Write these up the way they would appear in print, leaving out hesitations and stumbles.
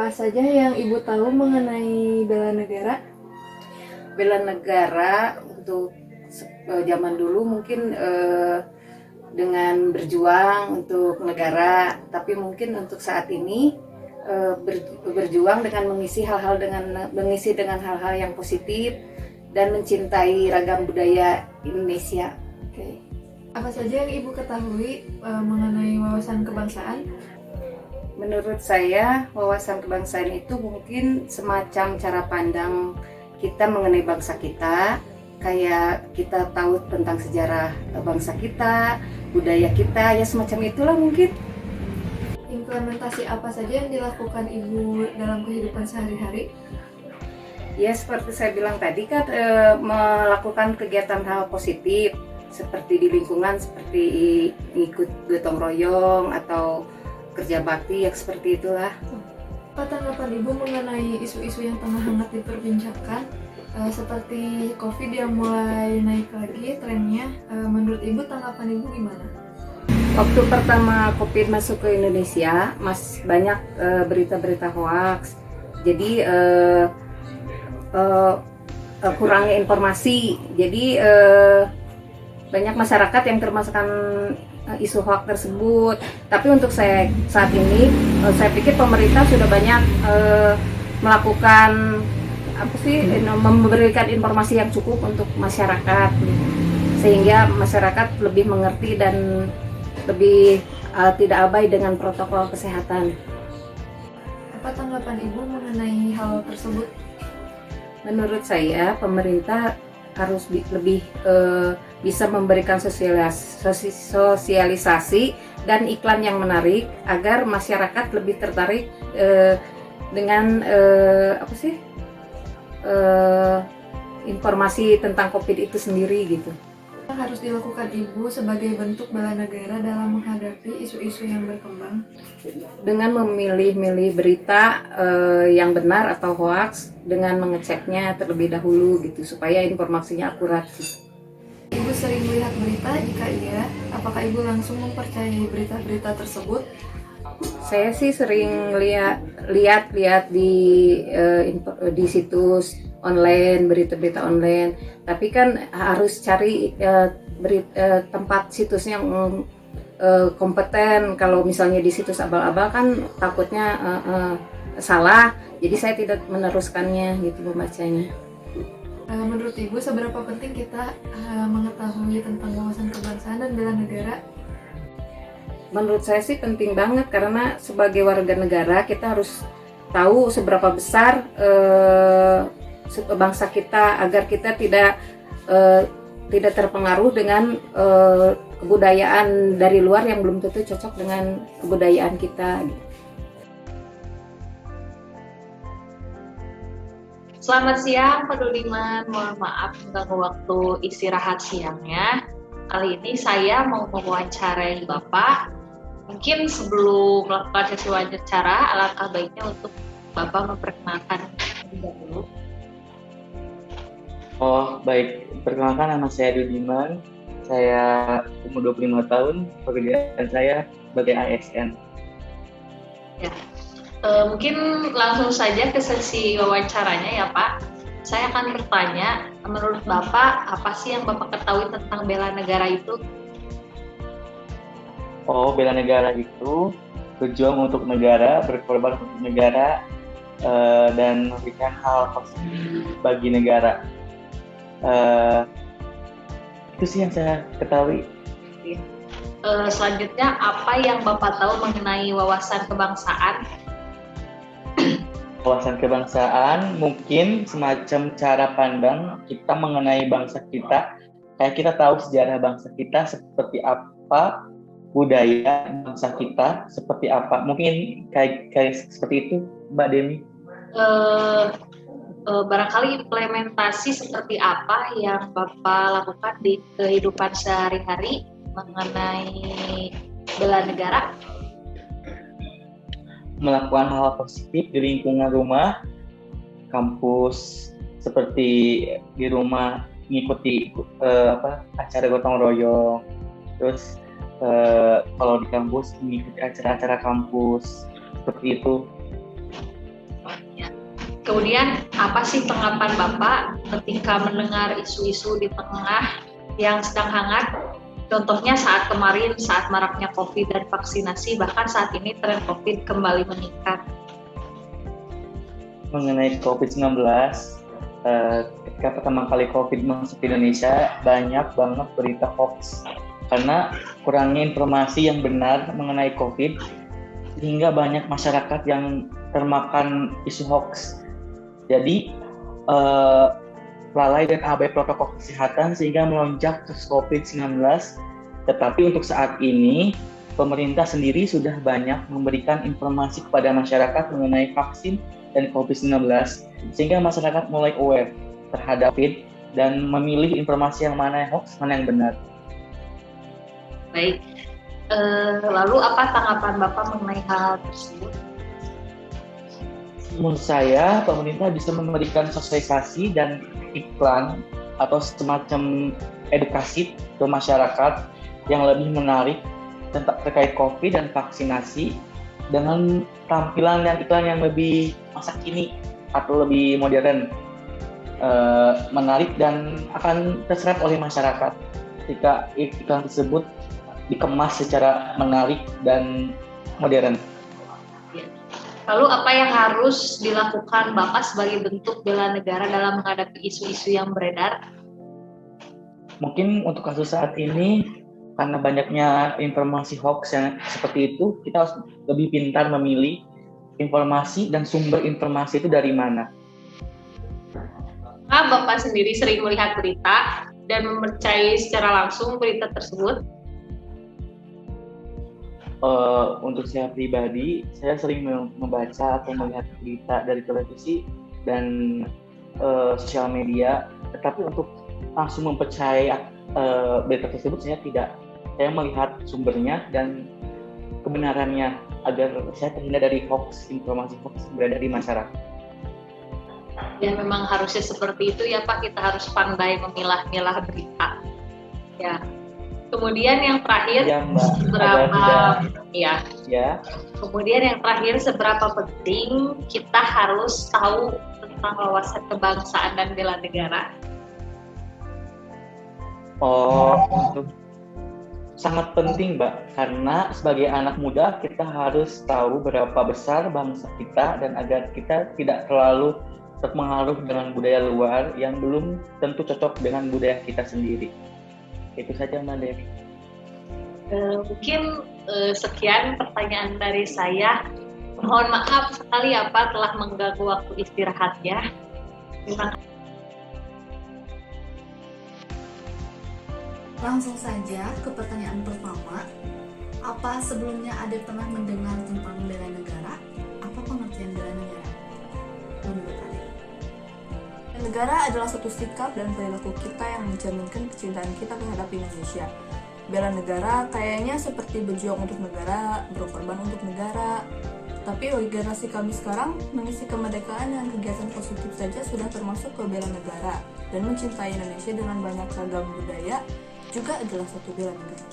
Apa saja yang Ibu tahu mengenai bela negara? Bela negara untuk zaman dulu mungkin dengan berjuang untuk negara, tapi mungkin untuk saat ini berjuang dengan mengisi dengan hal-hal yang positif dan mencintai ragam budaya Indonesia. Oke. Apa saja yang Ibu ketahui mengenai wawasan kebangsaan? Menurut saya, wawasan kebangsaan itu mungkin semacam cara pandang kita mengenai bangsa kita, kayak kita tahu tentang sejarah bangsa kita, budaya kita, ya semacam itulah mungkin. Implementasi apa saja yang dilakukan Ibu dalam kehidupan sehari-hari? Ya seperti saya bilang tadi kan, melakukan kegiatan hal positif seperti di lingkungan, seperti ikut gotong royong atau kerja bakti, yang seperti itulah. Apa tanggapan Ibu mengenai isu-isu yang tengah hangat diperbincangkan, seperti COVID yang mulai naik lagi trennya? Menurut Ibu tanggapan Ibu gimana? Waktu pertama COVID masuk ke Indonesia, banyak berita-berita hoax. Jadi kurangnya informasi. Jadi banyak masyarakat yang termasukkan isu hoax tersebut. Tapi untuk saya saat ini, saya pikir pemerintah sudah banyak melakukan memberikan informasi yang cukup untuk masyarakat, sehingga masyarakat lebih mengerti dan lebih tidak abai dengan protokol kesehatan. Apa tanggapan Ibu mengenai hal tersebut? Menurut saya pemerintah harus lebih bisa memberikan sosialisasi dan iklan yang menarik agar masyarakat lebih tertarik dengan informasi tentang COVID itu sendiri gitu. Harus dilakukan Ibu sebagai bentuk bela negara dalam menghadapi isu-isu yang berkembang? Dengan memilih-milih berita yang benar atau hoax, dengan mengeceknya terlebih dahulu gitu supaya informasinya akurat. Ibu sering melihat berita? Jika iya, apakah Ibu langsung mempercayai berita-berita tersebut? Saya sih sering lihat di situs online, berita-berita online. Tapi kan harus cari tempat situs yang kompeten. Kalau misalnya di situs abal-abal kan takutnya salah. Jadi saya tidak meneruskannya gitu membacanya. Menurut Ibu, seberapa penting kita mengetahui tentang wawasan kebangsaan dan bela negara? Menurut saya sih penting banget, karena sebagai warga negara kita harus tahu seberapa besar bangsa kita, agar kita tidak terpengaruh dengan kebudayaan dari luar yang belum tentu cocok dengan kebudayaan kita. Selamat siang Pak Duliman, mohon maaf mengganggu waktu istirahat siangnya. Kali ini saya mau mewawancarai Bapak. Mungkin sebelum melakukan sesi wawancara, alangkah baiknya untuk Bapak memperkenalkan dulu. Oh, baik. Perkenalkan, nama saya Dudiman. Saya umur 25 tahun, pekerjaan saya sebagai ASN. Ya. Mungkin langsung saja ke sesi wawancaranya ya Pak. Saya akan bertanya, menurut Bapak, apa sih yang Bapak ketahui tentang bela negara itu? Oh, bela negara itu berjuang untuk negara, berkorban untuk negara, dan memberikan hal positif bagi negara. Itu sih yang saya ketahui. Selanjutnya, apa yang Bapak tahu mengenai wawasan kebangsaan? Wawasan kebangsaan mungkin semacam cara pandang kita mengenai bangsa kita. Kayak kita tahu sejarah bangsa kita seperti apa, budaya bangsa kita seperti apa. Mungkin kayak seperti itu, Mbak Demi. Barangkali implementasi seperti apa yang Bapak lakukan di kehidupan sehari-hari mengenai bela negara? Melakukan hal positif di lingkungan rumah, kampus, seperti di rumah mengikuti acara gotong royong, terus kalau di kampus mengikuti acara-acara kampus, seperti itu. Kemudian apa sih tanggapan Bapak ketika mendengar isu-isu di tengah yang sedang hangat? Contohnya saat kemarin, saat maraknya COVID dan vaksinasi, bahkan saat ini tren COVID kembali meningkat. Mengenai COVID-19, ketika pertama kali COVID masuk ke Indonesia, banyak banget berita hoax. Karena kurangnya informasi yang benar mengenai COVID, sehingga banyak masyarakat yang termakan isu hoax. Jadi lalai dan abai protokol kesehatan sehingga melonjak kasus COVID-19. Tetapi untuk saat ini pemerintah sendiri sudah banyak memberikan informasi kepada masyarakat mengenai vaksin dan COVID-19 sehingga masyarakat mulai aware terhadap COVID dan memilih informasi yang mana yang hoax, mana yang benar. Baik, lalu apa tanggapan Bapak mengenai hal tersebut? Menurut saya, pemerintah bisa memberikan sosialisasi dan iklan atau semacam edukasi ke masyarakat yang lebih menarik tentang terkait COVID dan vaksinasi dengan tampilan dan iklan yang lebih masa kini atau lebih modern, menarik dan akan terserap oleh masyarakat ketika iklan tersebut dikemas secara menarik dan modern. Lalu apa yang harus dilakukan Bapak sebagai bentuk bela negara dalam menghadapi isu-isu yang beredar? Mungkin untuk kasus saat ini, karena banyaknya informasi hoax yang seperti itu, kita harus lebih pintar memilih informasi dan sumber informasi itu dari mana. Bapak sendiri sering melihat berita dan mempercayai secara langsung berita tersebut? Untuk saya pribadi, saya sering membaca atau melihat berita dari televisi dan sosial media, tetapi untuk langsung mempercayai berita tersebut saya tidak. Saya melihat sumbernya dan kebenarannya agar saya terhindar dari hoax, informasi hoax yang beredar di masyarakat. Ya memang harusnya seperti itu ya Pak, kita harus pandai memilah-milah berita. Ya. Kemudian yang terakhir, ya, Kemudian yang terakhir, seberapa penting kita harus tahu tentang wawasan kebangsaan dan bela negara? Sangat penting, Mbak, karena sebagai anak muda kita harus tahu berapa besar bangsa kita dan agar kita tidak terlalu terpengaruh dengan budaya luar yang belum tentu cocok dengan budaya kita sendiri. Itu saja Mbak Dewi. Mungkin sekian pertanyaan dari saya. Mohon maaf sekali ya Pak telah mengganggu waktu istirahatnya. Terima kasih. Langsung saja ke pertanyaan pertama. Apa sebelumnya Ade pernah mendengar tentang bela negara? Apa pengertian bela negara? Menurut Ade, bela negara adalah suatu sikap dan perilaku kita yang mencerminkan kecintaan kita terhadap Indonesia. Bela negara kayaknya seperti berjuang untuk negara, berkorban untuk negara. Tapi bagi generasi kami sekarang, mengisi kemerdekaan dan kegiatan positif saja sudah termasuk ke bela negara. Dan mencintai Indonesia dengan banyak ragam budaya juga adalah suatu bela negara.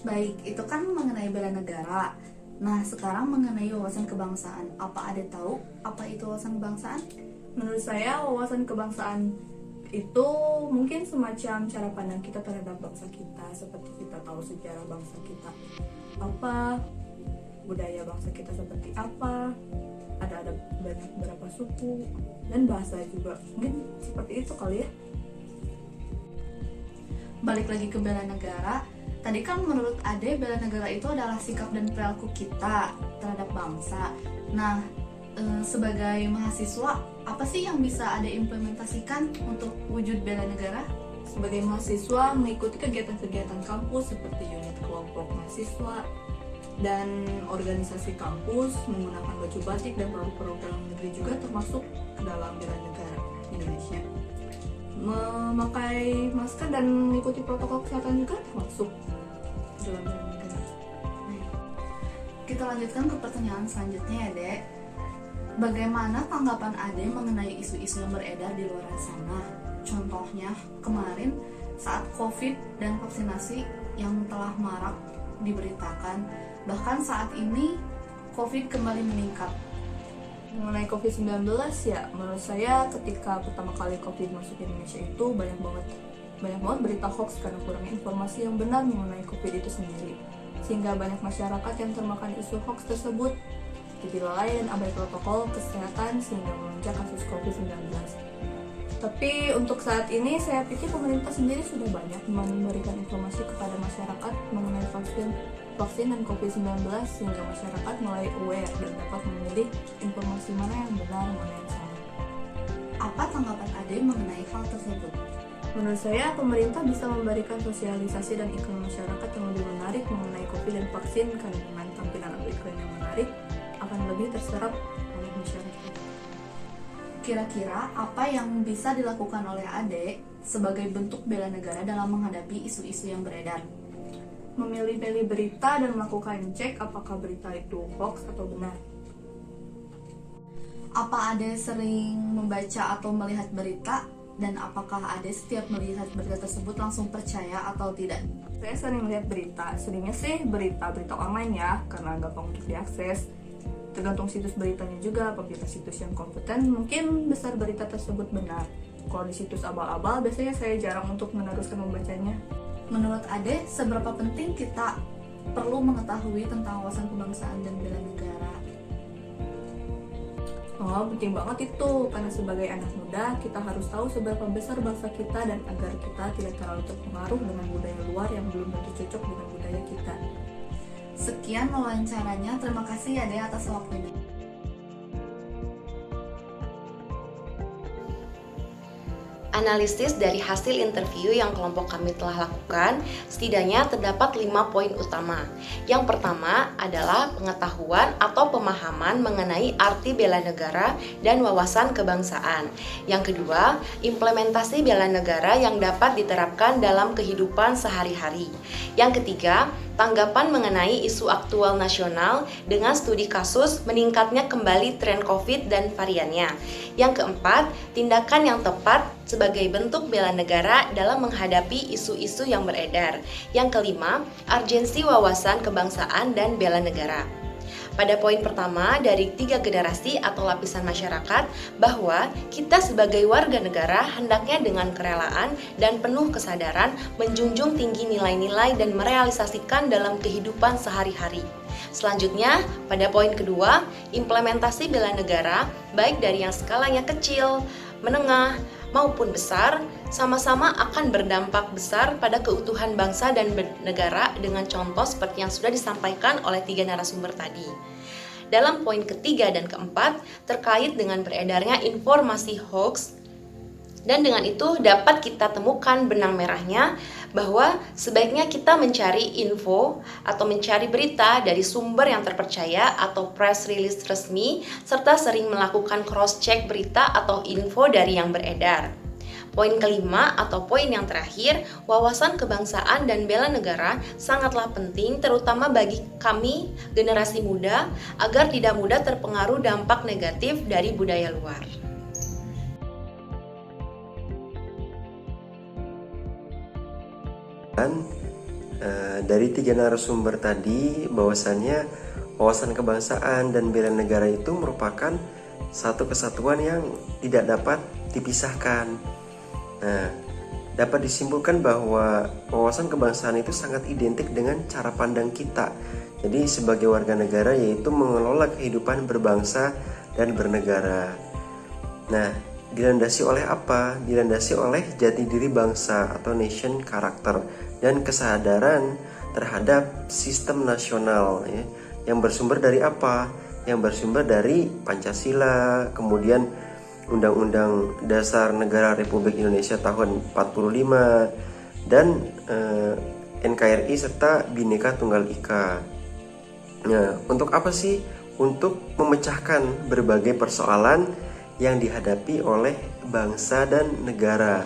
Baik, itu kan mengenai bela negara. Nah, sekarang mengenai wawasan kebangsaan. Apa Ade tahu apa itu wawasan kebangsaan? Menurut saya, wawasan kebangsaan itu mungkin semacam cara pandang kita terhadap bangsa kita, seperti kita tahu sejarah bangsa kita apa, budaya bangsa kita seperti apa, ada banyak berapa suku dan bahasa juga, mungkin seperti itu kali ya. Balik lagi ke bela negara, tadi kan menurut Ade bela negara itu adalah sikap dan perilaku kita terhadap bangsa. Nah, sebagai mahasiswa, apa sih yang bisa Ade implementasikan untuk wujud bela negara? Sebagai mahasiswa, mengikuti kegiatan-kegiatan kampus seperti unit kelompok mahasiswa dan organisasi kampus, menggunakan baju batik dan produk-produk dalam negeri juga termasuk ke dalam bela negara Indonesia. Memakai masker dan mengikuti protokol kesehatan juga termasuk dalam bela negara. Kita lanjutkan ke pertanyaan selanjutnya ya, Dek. Bagaimana tanggapan Ade mengenai isu-isu yang beredar di luar sana? Contohnya, kemarin saat COVID dan vaksinasi yang telah marak diberitakan, bahkan saat ini COVID kembali meningkat. Mengenai COVID-19 ya, menurut saya ketika pertama kali COVID masuk ke Indonesia itu banyak banget berita hoax karena kurangnya informasi yang benar mengenai COVID itu sendiri. Sehingga banyak masyarakat yang termakan isu hoax tersebut jadi lalai dan abai protokol kesehatan sehingga melonjak kasus COVID-19. Tapi untuk saat ini saya pikir pemerintah sendiri sudah banyak memberikan informasi kepada masyarakat mengenai vaksin dan COVID-19 sehingga masyarakat mulai aware dan dapat memilih informasi mana yang benar, mana yang salah. Apa tanggapan Ade mengenai hal tersebut? Menurut saya, pemerintah bisa memberikan sosialisasi dan iklan masyarakat yang lebih menarik mengenai COVID dan vaksin karena dengan tampilan atau iklan yang menarik akan lebih terserap oleh masyarakat. Kira-kira apa yang bisa dilakukan oleh Ade sebagai bentuk bela negara dalam menghadapi isu-isu yang beredar? Memilih-pilih berita dan melakukan cek apakah berita itu hoax atau benar. Apa Ade sering membaca atau melihat berita? Dan apakah Ade setiap melihat berita tersebut langsung percaya atau tidak? Saya sering melihat berita, seringnya sih berita online ya, karena gampang untuk diakses. Tergantung situs beritanya juga, apabila situs yang kompeten mungkin besar berita tersebut benar. Kalau di situs abal-abal biasanya saya jarang untuk meneruskan membacanya. Menurut Ade, seberapa penting kita perlu mengetahui tentang wawasan kebangsaan dan bela negara? Oh, penting banget itu, karena sebagai anak muda kita harus tahu seberapa besar bangsa kita dan agar kita tidak terlalu terpengaruh dengan budaya luar yang belum tentu cocok dengan budaya kita. Sekian wawancaranya, terima kasih Ade atas waktunya. Analisis dari hasil interview yang kelompok kami telah lakukan, setidaknya terdapat 5 poin utama. Yang pertama adalah pengetahuan atau pemahaman mengenai arti bela negara dan wawasan kebangsaan. Yang kedua, implementasi bela negara yang dapat diterapkan dalam kehidupan sehari-hari. Yang ketiga, tanggapan mengenai isu aktual nasional dengan studi kasus meningkatnya kembali tren COVID dan variannya. Yang keempat, tindakan yang tepat sebagai bentuk bela negara dalam menghadapi isu-isu yang beredar. Yang kelima, urgensi wawasan kebangsaan dan bela negara. Pada poin pertama dari 3 generasi atau lapisan masyarakat, bahwa kita sebagai warga negara hendaknya dengan kerelaan dan penuh kesadaran menjunjung tinggi nilai-nilai dan merealisasikan dalam kehidupan sehari-hari. Selanjutnya, pada poin kedua, implementasi bela negara baik dari yang skalanya kecil, menengah, maupun besar, sama-sama akan berdampak besar pada keutuhan bangsa dan negara dengan contoh seperti yang sudah disampaikan oleh 3 narasumber tadi. Dalam poin ketiga dan keempat, terkait dengan beredarnya informasi hoax, dan dengan itu dapat kita temukan benang merahnya bahwa sebaiknya kita mencari info atau mencari berita dari sumber yang terpercaya atau press release resmi, serta sering melakukan cross-check berita atau info dari yang beredar. Poin kelima atau poin yang terakhir, wawasan kebangsaan dan bela negara sangatlah penting terutama bagi kami generasi muda agar tidak mudah terpengaruh dampak negatif dari budaya luar. Dari 3 narasumber tadi bahwasannya wawasan kebangsaan dan bela negara itu merupakan satu kesatuan yang tidak dapat dipisahkan. Nah, dapat disimpulkan bahwa wawasan kebangsaan itu sangat identik dengan cara pandang kita. Jadi sebagai warga negara yaitu mengelola kehidupan berbangsa dan bernegara. Nah, dilandasi oleh apa? Dilandasi oleh jati diri bangsa atau nation character dan kesadaran terhadap sistem nasional ya, yang bersumber dari apa? Yang bersumber dari Pancasila, kemudian Undang-Undang Dasar Negara Republik Indonesia tahun 45 dan NKRI serta Bhinneka Tunggal Ika. Nah, untuk apa sih? Untuk memecahkan berbagai persoalan yang dihadapi oleh bangsa dan negara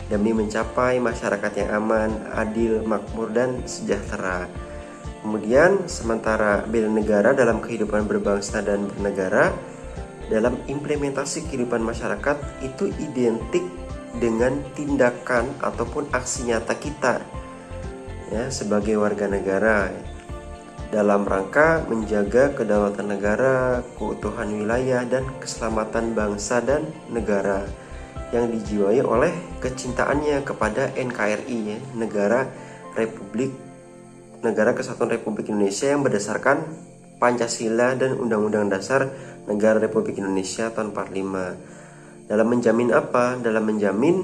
demi mencapai masyarakat yang aman, adil, makmur, dan sejahtera. Kemudian, sementara bela negara dalam kehidupan berbangsa dan bernegara, dalam implementasi kehidupan masyarakat itu identik dengan tindakan ataupun aksi nyata kita ya sebagai warga negara. dalam rangka menjaga kedaulatan negara, keutuhan wilayah, dan keselamatan bangsa dan negara yang dijiwai oleh kecintaannya kepada NKRI, ya, Negara Kesatuan Republik Indonesia yang berdasarkan Pancasila dan Undang-Undang Dasar Negara Republik Indonesia tahun 45. Dalam menjamin apa? Dalam menjamin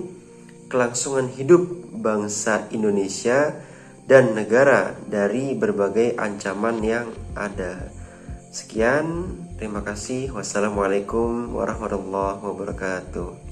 kelangsungan hidup bangsa Indonesia dan negara dari berbagai ancaman yang ada. Sekian, terima kasih. Wassalamualaikum warahmatullahi wabarakatuh.